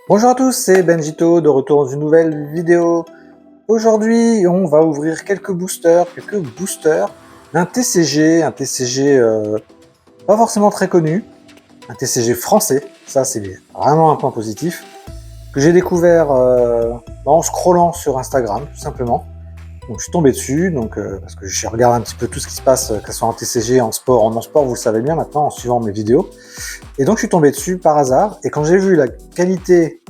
Bonjour à tous, c'est Benjito de retour dans une nouvelle vidéo. Aujourd'hui, on va ouvrir quelques boosters d'un TCG pas forcément très connu, un TCG français, ça c'est vraiment un point positif, que j'ai découvert en scrollant sur Instagram tout simplement. Donc je suis tombé dessus, parce que je regarde un petit peu tout ce qui se passe, que ce soit en TCG, en sport, en non-sport, vous le savez bien maintenant en suivant mes vidéos. Et donc je suis tombé dessus par hasard, et quand j'ai vu la qualité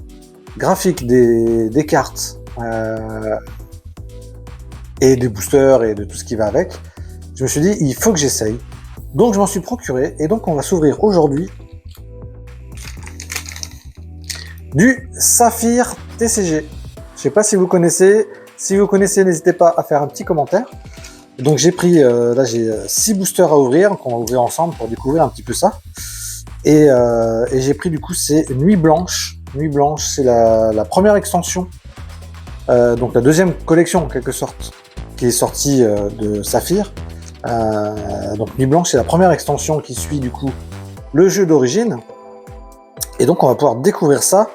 graphique des cartes et des boosters et de tout ce qui va avec, je me suis dit il faut que j'essaye. Donc je m'en suis procuré, et donc on va s'ouvrir aujourd'hui du Saphir TCG. Je sais pas si vous connaissez, n'hésitez pas à faire un petit commentaire. Donc j'ai pris, là j'ai 6 boosters à ouvrir, qu'on va ouvrir ensemble pour découvrir un petit peu ça. Et j'ai pris du coup c'est Nuit Blanche. Nuit Blanche, c'est la première extension, donc la deuxième collection en quelque sorte, qui est sortie de Saphir. Donc Nuit Blanche, c'est la première extension qui suit du coup le jeu d'origine. Et donc on va pouvoir découvrir ça.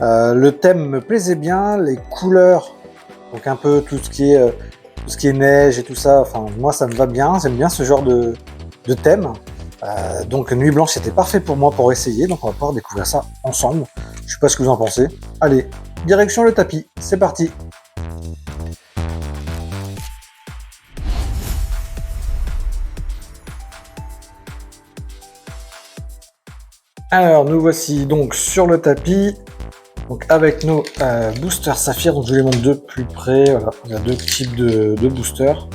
Le thème me plaisait bien, les couleurs, donc un peu tout ce qui est neige et tout ça. Enfin moi ça me va bien, j'aime bien ce genre de thème. Donc Nuit Blanche c'était parfait pour moi pour essayer, donc on va pouvoir découvrir ça ensemble. Je sais pas ce que vous en pensez. Allez, direction le tapis, c'est parti. Alors nous voici donc sur le tapis, donc avec nos boosters Saphir. Donc je les montre de plus près. Voilà, il y a deux types de boosters.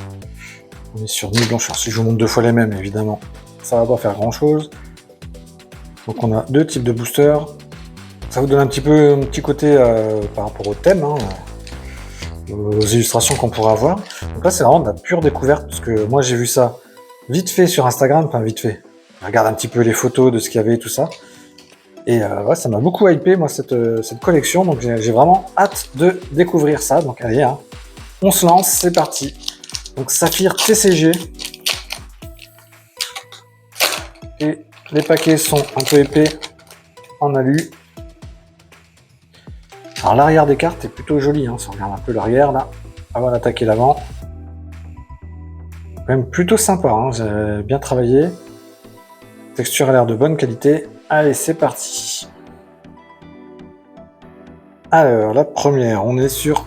On est sur Nuit Blanche. Alors si je vous montre deux fois les mêmes, évidemment, ça va pas faire grand chose. Donc on a deux types de boosters. Ça vous donne un petit côté par rapport au thème, aux illustrations qu'on pourrait avoir. Donc là c'est vraiment de la pure découverte, parce que moi j'ai vu ça vite fait sur Instagram, enfin vite fait. Je regarde un petit peu les photos de ce qu'il y avait et tout ça. Et ouais, ça m'a beaucoup hypé moi cette collection, donc j'ai vraiment hâte de découvrir ça. Donc allez, on se lance, c'est parti. Donc Saphir TCG. Et les paquets sont un peu épais en alu. Alors l'arrière des cartes est plutôt joli, si on regarde un peu l'arrière là, avant d'attaquer l'avant. Quand même plutôt sympa, j'ai bien travaillé. La texture a l'air de bonne qualité. Allez, c'est parti. Alors, la première, on est sur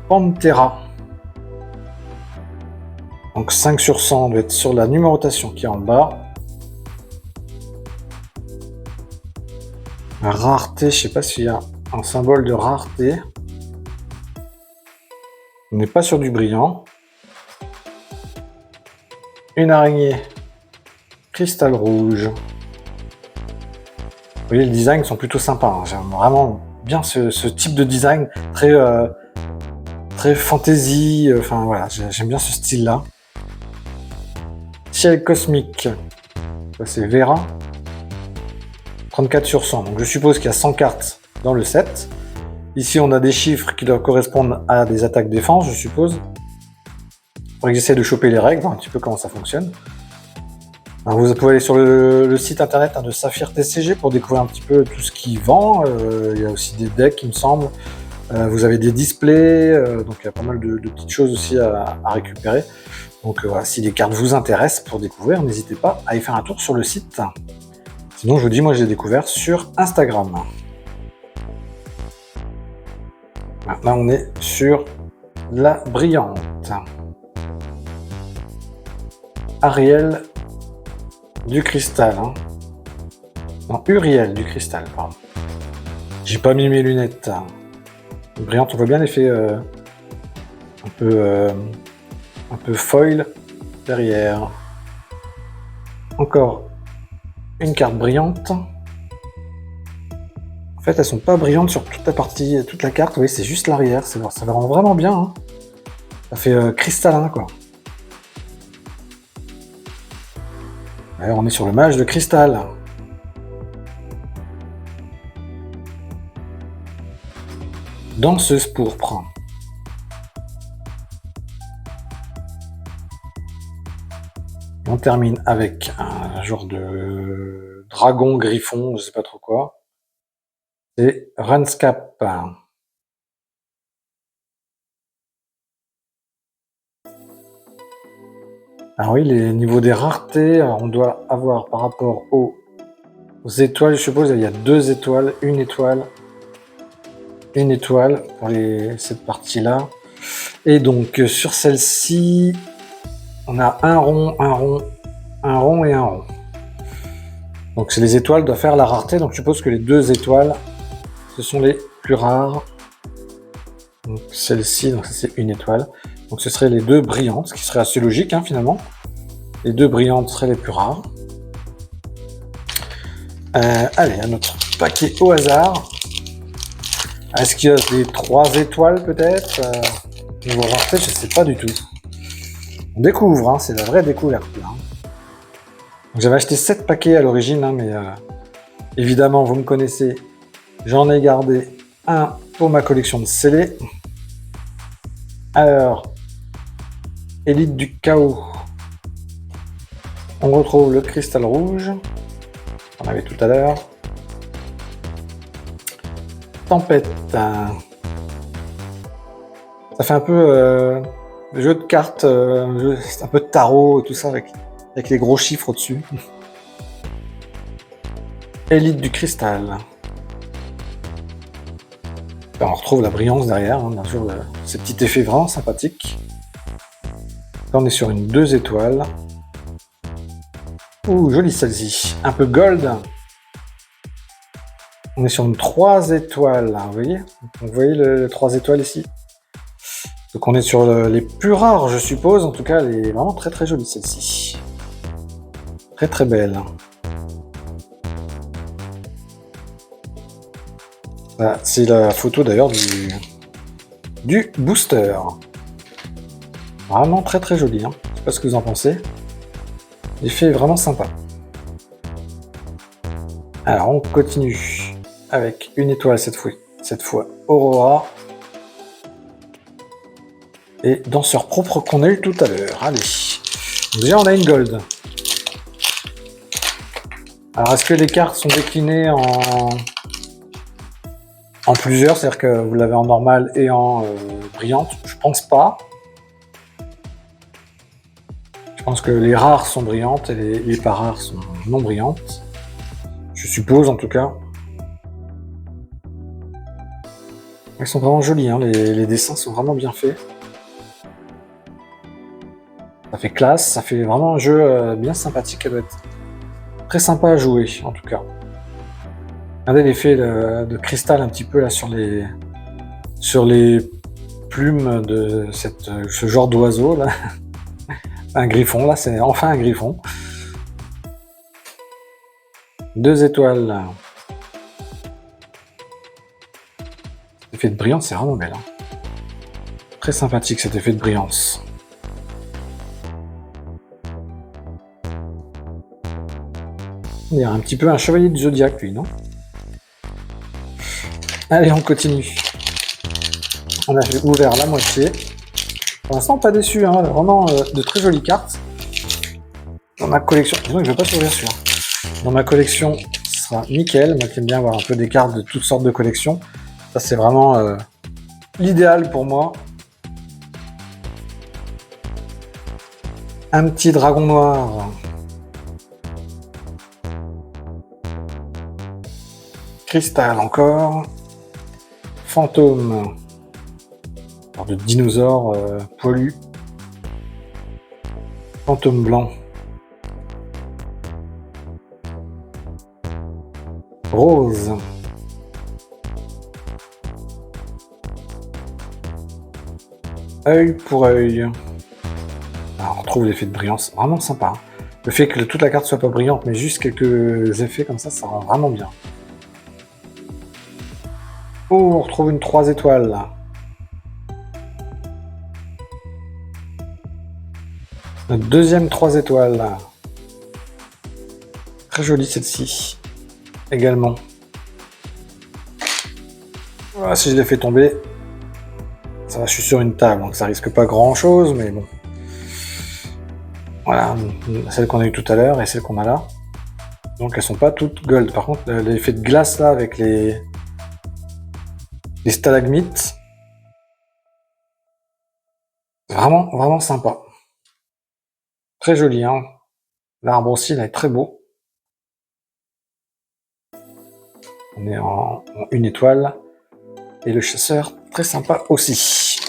Pantera. Donc 5 sur 100, on doit être sur la numérotation qui est en bas. La rareté, je sais pas s'il y a un symbole de rareté. On n'est pas sur du brillant. Une araignée. Cristal rouge. Vous voyez, les designs sont plutôt sympas. J'aime vraiment bien ce type de design, très fantasy. Enfin voilà, j'aime bien ce style-là. Ciel cosmique. Ça c'est Vera. 34 sur 100. Donc je suppose qu'il y a 100 cartes dans le set. Ici on a des chiffres qui doivent correspondre à des attaques défense, je suppose. Il faudrait que j'essaie de choper les règles, voir un petit peu comment ça fonctionne. Alors vous pouvez aller sur le site internet de Saphir TCG pour découvrir un petit peu tout ce qui vend. Il y a aussi des decks, il me semble. Vous avez des displays, donc il y a pas mal de petites choses aussi à récupérer. Donc voilà, si les cartes vous intéressent pour découvrir, n'hésitez pas à y faire un tour sur le site. Sinon, je vous dis, moi, j'ai découvert sur Instagram. Là, on est sur la brillante. Ariel du cristal. Non, Uriel du cristal, pardon. J'ai pas mis mes lunettes. Brillante, on voit bien l'effet un peu foil derrière. Encore une carte brillante. En fait, elles sont pas brillantes sur toute la carte. Vous voyez, c'est juste l'arrière. Ça rend vraiment bien. Ça fait cristallin, quoi. Ouais, on est sur le mage de cristal. Danseuse pourpre. On termine avec un genre de dragon griffon, je sais pas trop quoi. C'est Runscape. Alors oui, les niveaux des raretés, alors on doit avoir par rapport aux étoiles, je suppose, il y a 2 étoiles, une étoile pour cette partie-là. Et donc sur celle-ci, on a un rond et un rond. Donc les étoiles doivent faire la rareté, donc je suppose que les 2 étoiles, ce sont les plus rares. Donc celle-ci, donc ça c'est une étoile. Donc ce serait les 2 brillantes, ce qui serait assez logique hein, finalement. Les 2 brillantes seraient les plus rares. Allez, un autre paquet au hasard. Est-ce qu'il y a des 3 étoiles peut-être niveau rareté, je ne sais pas du tout. On découvre, hein, c'est la vraie découverte. Hein. J'avais acheté 7 paquets à l'origine, hein, mais évidemment, vous me connaissez, j'en ai gardé un pour ma collection de scellés. Alors, Élite du chaos. On retrouve le cristal rouge, qu'on avait tout à l'heure. Tempête. Ça fait un peu jeu de cartes, un peu de tarot, tout ça, avec les gros chiffres au-dessus. Élite du cristal. On retrouve la brillance derrière, hein, bien sûr, ces petits effets vraiment sympathiques. Là, on est sur une 2 étoiles. Ouh, jolie celle-ci. Un peu gold. On est sur une 3 étoiles, hein, vous voyez? Vous voyez le 3 étoiles ici? Donc on est sur les plus rares, je suppose. En tout cas, elle est vraiment très très jolie celle-ci. Très très belle. Voilà, c'est la photo d'ailleurs du booster. Vraiment très très joli. Hein. Je sais pas ce que vous en pensez. L'effet est vraiment sympa. Alors on continue avec une étoile cette fois Aurora. Et danseur propre qu'on a eu tout à l'heure. Allez. Déjà on a une gold. Alors est-ce que les cartes sont déclinées en plusieurs, c'est-à-dire que vous l'avez en normal et en brillante? Je pense pas. Je pense que les rares sont brillantes et les pas rares sont non brillantes. Je suppose en tout cas. Elles sont vraiment jolies, hein. Les dessins sont vraiment bien faits. Ça fait classe, ça fait vraiment un jeu bien sympathique, elle doit être très sympa à jouer en tout cas. Regardez l'effet de cristal un petit peu là sur les plumes de ce genre d'oiseau là. Un griffon, là c'est enfin un griffon. 2 étoiles. Là. L'effet de brillance, c'est vraiment belle. Hein. Très sympathique cet effet de brillance. Il y a un petit peu un chevalier du zodiaque lui, non? Allez, on continue. On a ouvert la moitié. Pour l'instant, pas déçu, hein, vraiment de très jolies cartes. Dans ma collection, disons que je vais pas s'ouvrir celui-là. Dans ma collection, ce sera nickel. Moi qui aime bien avoir un peu des cartes de toutes sortes de collections. Ça, c'est vraiment l'idéal pour moi. Un petit dragon noir. Cristal encore. Fantôme. Alors de dinosaures poilus. Fantôme blanc. Rose. Œil pour œil. Alors, on retrouve l'effet de brillance, vraiment sympa. Hein. Le fait que toute la carte soit pas brillante, mais juste quelques effets comme ça rend vraiment bien. Oh, on retrouve une 3 étoiles là. Notre deuxième 3 étoiles là. Très jolie celle-ci. Également. Voilà, si je l'ai fait tomber, ça va, je suis sur une table, donc ça risque pas grand chose, mais bon. Voilà, celle qu'on a eu tout à l'heure et celle qu'on a là. Donc elles sont pas toutes gold. Par contre, l'effet de glace là avec les des stalagmites. Vraiment, vraiment sympa. Très joli, hein. L'arbre aussi, là, est très beau. On est en 1 étoile. Et le chasseur, très sympa aussi.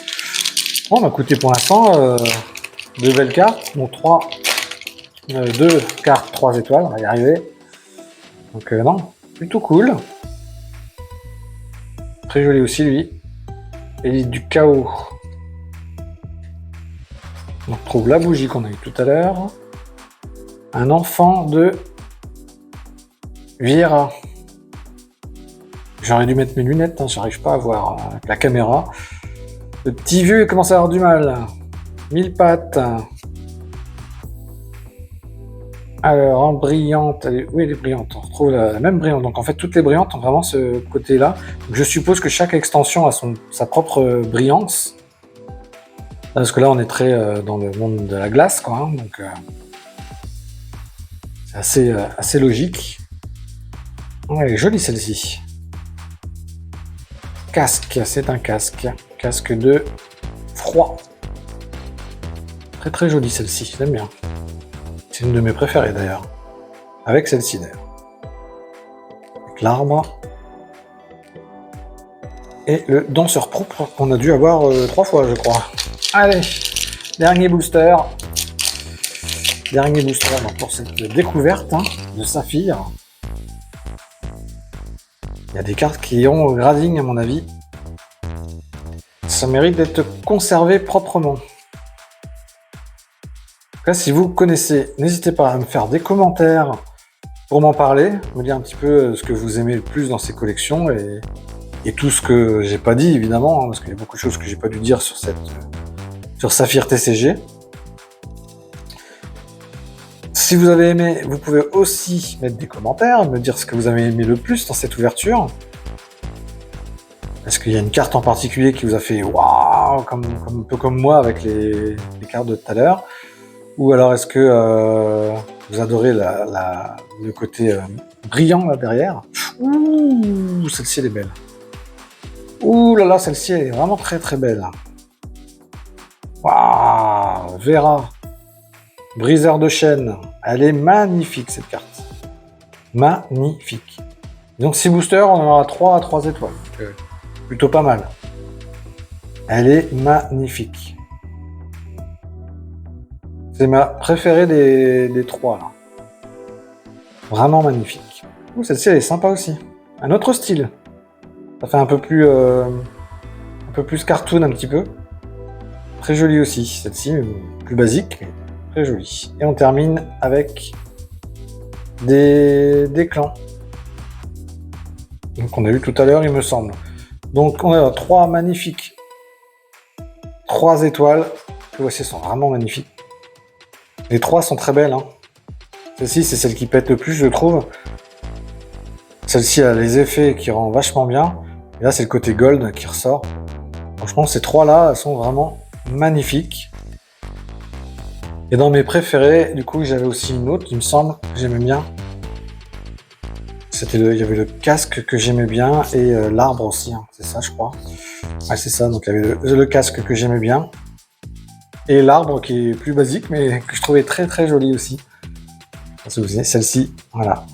Bon, bah écoutez, pour l'instant, 2 belles cartes. Bon, 2 cartes, 3 étoiles, on va y arriver. Donc non, plutôt cool. Très joli aussi, lui. Et du chaos. On retrouve la bougie qu'on a eu tout à l'heure. Un enfant de Viera. J'aurais dû mettre mes lunettes, hein, j'arrive pas à voir avec la caméra. Le petit vieux il commence à avoir du mal. 1000 pattes. Alors, en brillante, oui, elle est brillante. On retrouve la même brillante. Donc en fait, toutes les brillantes ont vraiment ce côté-là. Donc, je suppose que chaque extension a sa propre brillance. Parce que là, on est très dans le monde de la glace, quoi. Hein, donc c'est assez logique. Ouais, elle est jolie celle-ci. Casque, c'est un casque. Casque de froid. Très très jolie celle-ci, j'aime bien. C'est une de mes préférées d'ailleurs. Avec celle-ci d'ailleurs. Avec l'arbre. Et le danseur propre qu'on a dû avoir 3 fois, je crois. Allez, dernier booster. Dernier booster pour cette découverte de Saphir. Il y a des cartes qui ont grading à mon avis. Ça mérite d'être conservé proprement. En tout cas, si vous connaissez, n'hésitez pas à me faire des commentaires pour m'en parler, me dire un petit peu ce que vous aimez le plus dans ces collections et tout ce que j'ai pas dit évidemment, parce qu'il y a beaucoup de choses que j'ai pas dû dire sur Saphir TCG. Si vous avez aimé, vous pouvez aussi mettre des commentaires, me dire ce que vous avez aimé le plus dans cette ouverture. Est-ce qu'il y a une carte en particulier qui vous a fait waouh, un peu comme moi avec les cartes de tout à l'heure? Ou alors est-ce que vous adorez le côté brillant là derrière? Ouh, celle-ci elle est belle. Ouh là là, celle-ci elle est vraiment très très belle. Waouh, Vera. Briseur de chaîne. Elle est magnifique cette carte. Magnifique. Donc 6 boosters, on en aura 3 à 3 étoiles. Donc, plutôt pas mal. Elle est magnifique. C'est ma préférée des 3 là. Vraiment magnifique. Celle-ci elle est sympa aussi. Un autre style. Ça fait un peu plus cartoon un petit peu. Très jolie aussi. Celle-ci, plus basique, mais très jolie. Et on termine avec des clans. Donc on a vu tout à l'heure, il me semble. Donc on a 3 magnifiques. 3 étoiles. Voici, sont vraiment magnifiques. Les 3 sont très belles. Hein. Celle-ci, c'est celle qui pète le plus, je trouve. Celle-ci a les effets qui rend vachement bien. Et là, c'est le côté gold qui ressort. Franchement, ces 3-là, elles sont vraiment magnifiques. Et dans mes préférés, du coup, j'avais aussi une autre, il me semble, que j'aimais bien. Il y avait le casque que j'aimais bien et l'arbre aussi, hein. C'est ça, je crois. Ouais, c'est ça. Donc, il y avait le casque que j'aimais bien. Et l'arbre qui est plus basique, mais que je trouvais très très joli aussi. Celle-ci, voilà.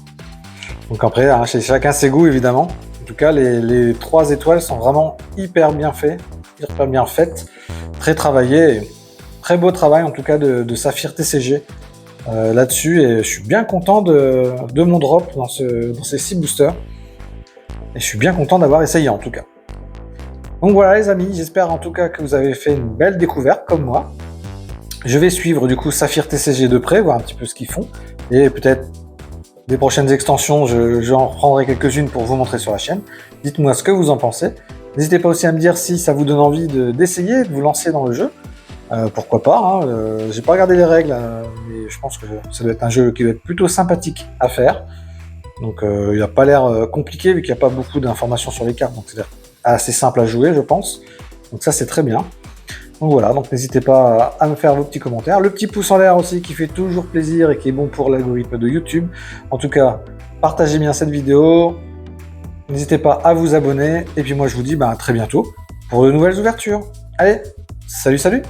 Donc après, hein, chez chacun ses goûts évidemment. En tout cas, les 3 étoiles sont vraiment hyper bien faites, très travaillées. Très beau travail en tout cas de Saphir TCG là-dessus. Et je suis bien content de mon drop dans ces 6 boosters. Et je suis bien content d'avoir essayé en tout cas. Donc voilà les amis, j'espère en tout cas que vous avez fait une belle découverte comme moi. Je vais suivre du coup Saphir TCG de près, voir un petit peu ce qu'ils font. Et peut-être des prochaines extensions, j'en reprendrai quelques-unes pour vous montrer sur la chaîne. Dites-moi ce que vous en pensez. N'hésitez pas aussi à me dire si ça vous donne envie d'essayer, de vous lancer dans le jeu. Pourquoi pas, hein. J'ai pas regardé les règles, mais je pense que ça doit être un jeu qui va être plutôt sympathique à faire. Donc il n'a pas l'air compliqué vu qu'il n'y a pas beaucoup d'informations sur les cartes, donc c'est assez simple à jouer je pense. Donc ça c'est très bien. Donc voilà, donc n'hésitez pas à me faire vos petits commentaires. Le petit pouce en l'air aussi qui fait toujours plaisir et qui est bon pour l'algorithme de YouTube. En tout cas, partagez bien cette vidéo. N'hésitez pas à vous abonner. Et puis moi, je vous dis à très bientôt pour de nouvelles ouvertures. Allez, salut, salut!